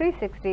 360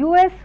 US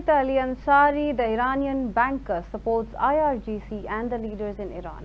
that Ali Ansari, the Iranian banker, supports IRGC and the leaders in Iran.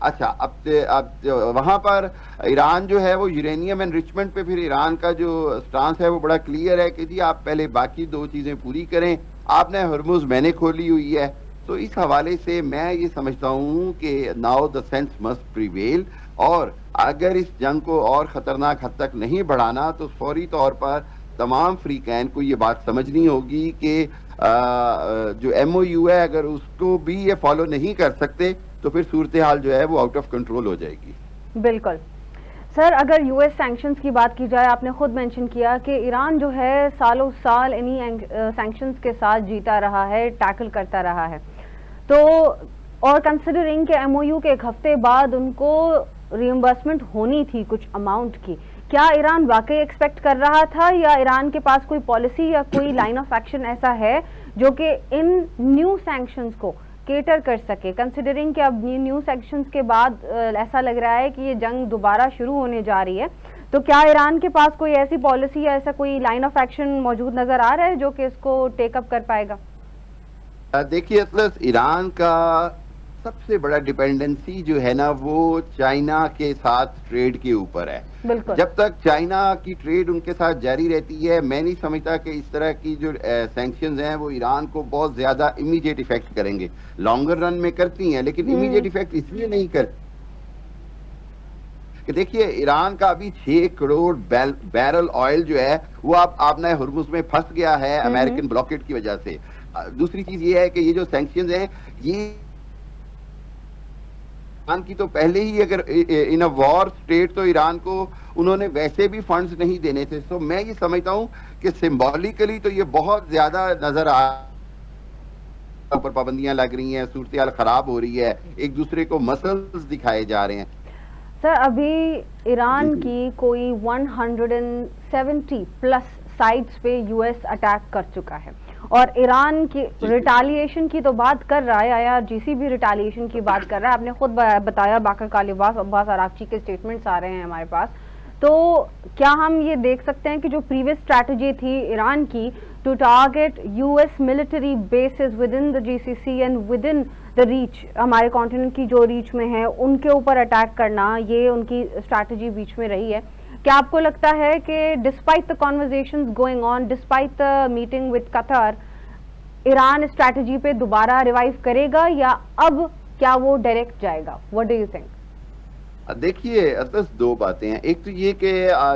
اچھا اب وہاں پر ایران جو ہے وہ یورینیم انریچمنٹ پہ پھر ایران کا جو سٹانس ہے وہ بڑا کلیئر ہے کہ جی آپ پہلے باقی دو چیزیں پوری کریں, آپ نے ہرمز میں نے کھولی ہوئی ہے. تو اس حوالے سے میں یہ سمجھتا ہوں کہ now the sense must prevail, اور اگر اس جنگ کو اور خطرناک حد تک نہیں بڑھانا تو فوری طور پر تمام فریقین کو یہ بات سمجھنی ہوگی کہ جو ایم او یو ہے اگر اس کو بھی یہ فالو نہیں کر سکتے تو پھر صورتحال جو ہے وہ آؤٹ آف کنٹرول ہو جائے گی. بالکل سر, اگر یو ایس سینکشنز کی بات کی جائے, آپ نے خود مینشن کیا کہ ایران جو ہے سالوں سال انہی سینکشنز کے ساتھ جیتا رہا ہے, ٹیکل کرتا رہا ہے, تو اور کنسیڈرنگ کہ ایم او یو کے ایک ہفتے بعد ان کو ریمبرسمنٹ ہونی تھی کچھ اماؤنٹ کی, کیا ایران واقعی ایکسپیکٹ کر رہا تھا یا ایران کے پاس کوئی پالیسی یا کوئی لائن آف ایکشن ایسا ہے جو کہ ان نیو سینکشنز کو کیٹر کر سکے, کنسیڈرنگ کہ اب نیو سینکشنز کے بعد ایسا لگ رہا ہے کہ یہ جنگ دوبارہ شروع ہونے جا رہی ہے, تو کیا ایران کے پاس کوئی ایسی پالیسی یا ایسا کوئی لائن آف ایکشن موجود نظر آ رہا ہے جو کہ اس کو ٹیک اپ کر پائے گا؟ دیکھیے اطلس, ایران کا سب سے بڑا ڈیپینڈنسی جو ہے نا وہ چائنا کے ساتھ ٹریڈ کے اوپر ہے. بالکل, جب تک چائنا کی ٹریڈ ان کے ساتھ جاری رہتی ہے میں نہیں سمجھتا کہ اس طرح کی جو سینکشنز ہیں وہ ایران کو بہت زیادہ امیڈیٹ افیکٹ کریں گے. لانگر رن میں کرتی ہیں لیکن امیڈیٹ افیکٹ اس لیے نہیں کرتی کہ دیکھیے ایران کا ابھی 6 کروڑ بیرل آئل جو ہے وہ آپ نے ہرمز میں پھنس گیا ہے امریکن بلاکیٹ کی وجہ سے. دوسری چیز یہ ہے کہ یہ جو سینکشنز ہیں یہ ایران کی تو پہلے ہی اگر ان وار سٹیٹ تو ایران کو انہوں نے ویسے بھی فنڈز نہیں دینے تھے. سو میں یہ سمجھتا ہوں کہ سمبولیکلی تو یہ بہت زیادہ نظر اوپر پابندیاں لگ رہی ہیں, صورتحال خراب ہو رہی ہے, ایک دوسرے کو مسلز دکھائے جا رہے ہیں. سر ابھی ایران کی کوئی 170 پلس سائٹس پہ یو ایس اٹیک کر چکا ہے, اور ایران کی ریٹالیشن کی تو بات کر رہا ہے, آیا جی سی بھی ریٹالیشن کی بات کر رہا ہے. آپ نے خود بتایا, باقر کالباس عباس آراغچی کے اسٹیٹمنٹس آ رہے ہیں ہمارے پاس, تو کیا ہم یہ دیکھ سکتے ہیں کہ جو پریویس اسٹریٹجی تھی ایران کی to target U S military bases within the G C C and within the reach, ہمارے کانٹیننٹ کی جو ریچ میں ہے ان کے اوپر اٹیک کرنا, یہ ان کی اسٹریٹجی بیچ میں رہی ہے, کیا آپ کو لگتا ہے کہ despite the conversations going on, despite the meeting with Qatar, Iran strategy پہ دوبارہ ریوائیو کرے گا یا اب کیا وہ ڈائریکٹ جائے گا؟ What do you think? دیکھیے اطلس, دو باتیں ہیں. ایک تو یہ کہ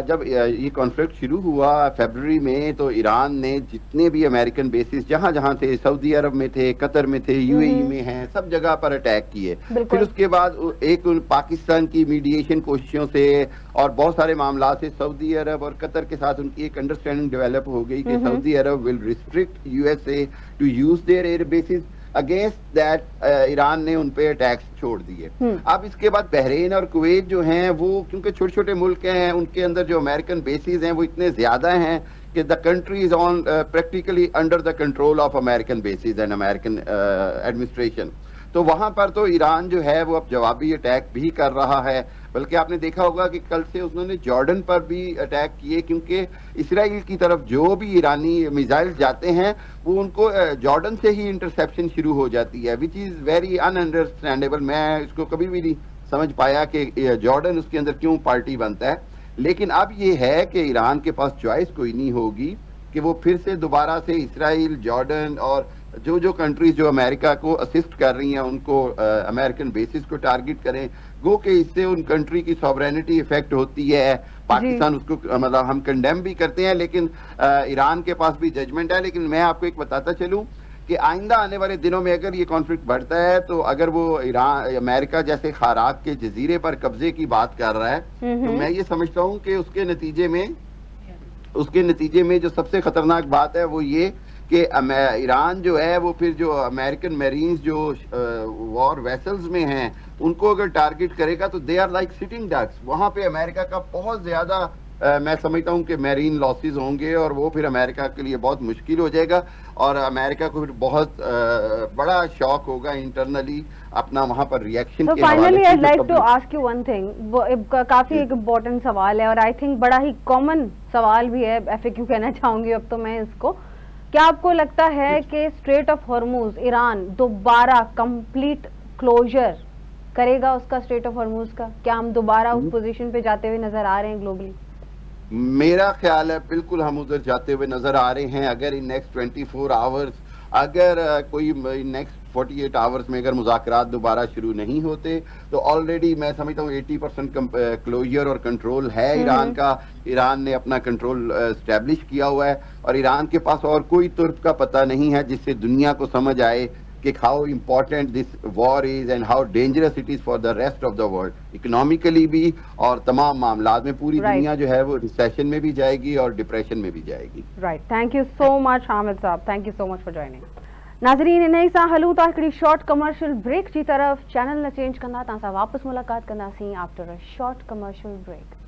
جب یہ کانفلکٹ شروع ہوا فیبرری میں تو ایران نے جتنے بھی امریکن بیسز جہاں جہاں تھے, سعودی عرب میں تھے, قطر میں تھے, یو اے ای میں ہیں, سب جگہ پر اٹیک کیے. پھر اس کے بعد ایک پاکستان کی میڈیشن کوششوں سے اور بہت سارے معاملات سے سعودی عرب اور قطر کے ساتھ ان کی ایک انڈرسٹینڈنگ ڈیولپ ہو گئی کہ سعودی عرب will restrict U S A to use their air bases. Against that Iran نے ان پہ ٹیکس چھوڑ دیے. اب اس کے بعد بحرین اور کویت جو ہیں وہ کیونکہ چھوٹے چھوٹے ملک ہیں, ان کے اندر جو امریکن بیسز ہیں وہ اتنے زیادہ ہیں کہ the country is on practically under the control of American bases and American administration. تو وہاں پر تو ایران جو ہے وہ اب جوابی اٹیک بھی کر رہا ہے, بلکہ آپ نے دیکھا ہوگا کہ کل سے انہوں نے جارڈن پر بھی اٹیک کیے, کیونکہ اسرائیل کی طرف جو بھی ایرانی میزائل جاتے ہیں وہ ان کو جارڈن سے ہی انٹرسیپشن شروع ہو جاتی ہے, وچ از ویری ان انڈرسٹینڈیبل. میں اس کو کبھی بھی نہیں سمجھ پایا کہ جارڈن اس کے اندر کیوں پارٹی بنتا ہے. لیکن اب یہ ہے کہ ایران کے پاس چوائس کوئی نہیں ہوگی کہ وہ پھر سے دوبارہ سے اسرائیل, جارڈن اور جو کنٹریز جو امریکہ کو اسسٹ کر رہی ہیں ان کو امریکن بیسز کو ٹارگٹ کریں. گو کہ اس سے ان کنٹری کی سوورینٹی افیکٹ ہوتی ہے. پاکستان اس کو مطلب ہم کنڈیم بھی کرتے ہیں, لیکن ایران کے پاس بھی ججمنٹ ہے. لیکن میں آپ کو ایک بتاتا چلوں کہ آئندہ آنے والے دنوں میں اگر یہ کانفلکٹ بڑھتا ہے تو اگر وہ ایران امریکہ جیسے خاراک کے جزیرے پر قبضے کی بات کر رہا ہے تو میں یہ سمجھتا ہوں کہ اس کے نتیجے میں جو سب سے خطرناک بات ہے وہ یہ کہ ایران جو ہے وہ پھر جو امریکن میرینز جو وار ویسلز میں ہیں ان کو اگر ٹارگٹ کرے گا تو they are like sitting ducks. وہاں پہ امریکہ کا بہت زیادہ میں سمجھتا ہوں کہ میرین لاسز ہوں گے اور وہ پھر امریکہ کے لیے بہت مشکل ہو جائے گا, اور امریکہ کو پھر بہت بڑا شاک ہوگا انٹرنلی اپنا وہاں پر ریئیکشن کے حوالے سے. Finally I like to ask you one thing, کافی ایک امپورٹنٹ سوال ہے اور آئی تھنک بڑا ہی کامن سوال بھی ہے, ایف اے کیو کہنا چاہوں گی اب تو میں اس کو. کیا آپ کو لگتا ہے کہ اسٹریٹ آف ہرموز ایران دوبارہ کمپلیٹ کلوزر کرے گا اس کا اسٹریٹ آف ہارموز کا؟ کیا ہم دوبارہ اس پوزیشن پہ جاتے ہوئے نظر آ رہے ہیں گلوبلی؟ میرا خیال ہے بالکل ہم ادھر جاتے ہوئے نظر آ رہے ہیں. اگر ان نیکسٹ 24 آورز اگر کوئی نیکسٹ 48 آورز میں اگر مذاکرات دوبارہ شروع نہیں ہوتے تو آلریڈی میں سمجھتا ہوں 80% کلوجر اور کنٹرول ہے ایران کا. ایران نے اپنا کنٹرول اسٹیبلش کیا ہوا ہے اور ایران کے پاس اور کوئی ترک کا پتہ نہیں ہے جس سے دنیا کو سمجھ آئے کہ how important this war is and how dangerous it is for the rest of the world, economically بھی اور تمام معاملات میں. پوری دنیا جو ہے وہ ریسیشن میں بھی جائے گی اور ڈپریشن میں بھی جائے گی. رائٹ, تھینک یو سو مچ حامد صاحب, thank you so much for joining. ناظرین انہیں سا ہلو تا ہکڑی شارٹ کمرشل بریک جی طرف. چینل نہ چینج کرنا تا سا واپس ملاقات کرنا see after a short commercial break.